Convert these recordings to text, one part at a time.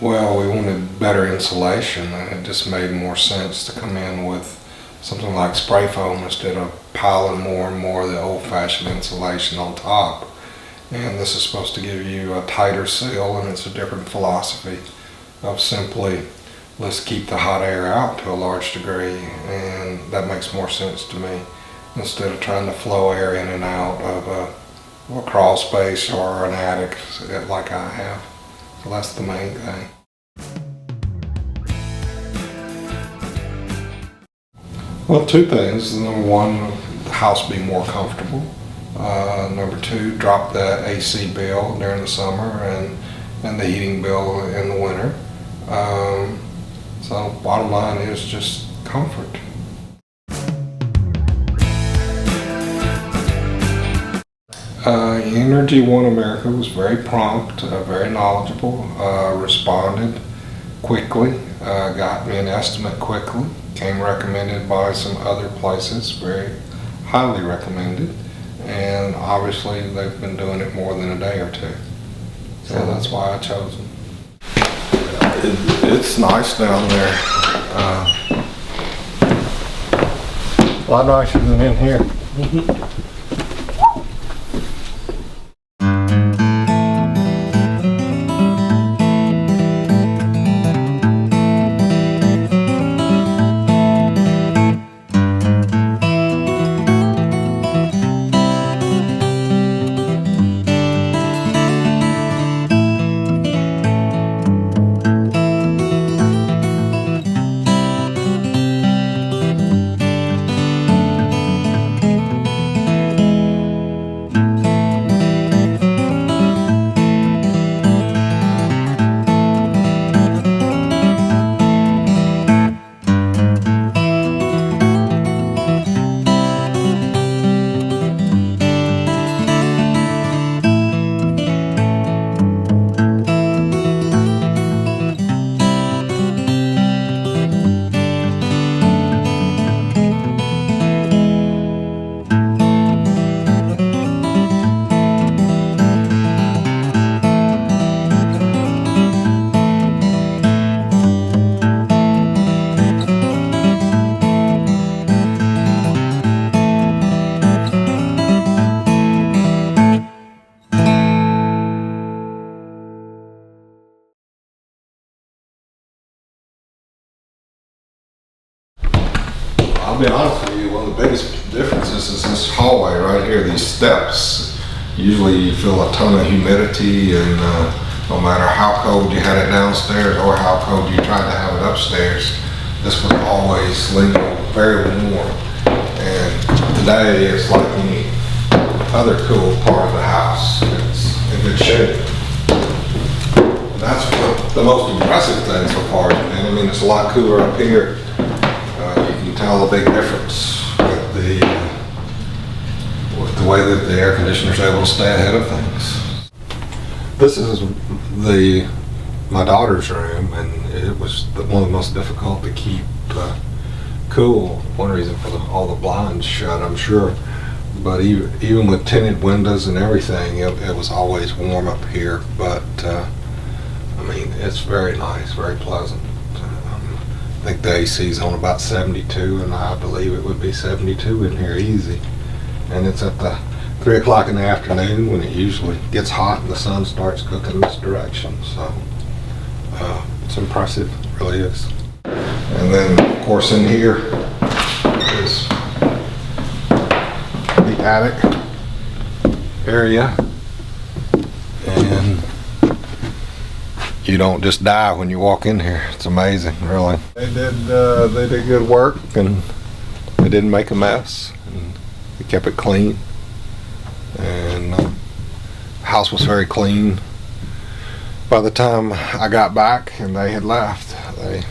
Well, we wanted better insulation, and it just made more sense to come in with something like spray foam instead of piling more and more of the old-fashioned insulation on top. And this is supposed to give you a tighter seal, and it's a different philosophy of simply, let's keep the hot air out to a large degree, and that makes more sense to me, instead of trying to flow air in and out of a crawl space or an attic like I have. So that's the main thing. Well, two things. Number one, the house be more comfortable. Number two, drop the AC bill during the summer and the heating bill in the winter. So bottom line is just comfort. Energy One America was very prompt, very knowledgeable, responded quickly, got me an estimate quickly, came recommended by some other places, very highly recommended, and obviously they've been doing it more than a day or two. So that's why I chose them. It's nice down there. A lot nicer than in here. I'll be honest with you, one of the biggest differences is this hallway right here, these steps. Usually you feel a ton of humidity, and no matter how cold you had it downstairs or how cold you tried to have it upstairs, this was always legal, very warm. And today it's like any other cool part of the house. It's in good shape. That's the most impressive thing so far. And I mean, it's a lot cooler up here. You can tell a big difference with the way that the air conditioner's able to stay ahead of things. This is my daughter's room, and it was one of the most difficult to keep cool. One reason for all the blinds shut, I'm sure. But even with tinted windows and everything, it was always warm up here. But I mean, it's very nice, very pleasant. I think the AC's on about 72, and I believe it would be 72 in here easy. And it's at the 3 o'clock in the afternoon when it usually gets hot and the sun starts cooking this direction. So it's impressive, it really is. And then, of course, in here is the attic area. And you don't just die when you walk in here. It's amazing, really. They did good work, and they didn't make a mess, and they kept it clean. And the house was very clean. By the time I got back and they had left, they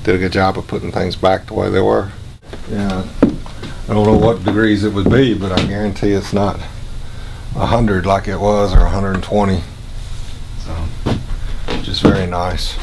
did a good job of putting things back the way they were. Yeah, I don't know what degrees it would be, but I guarantee it's not 100 like it was, or 120. So, just very nice.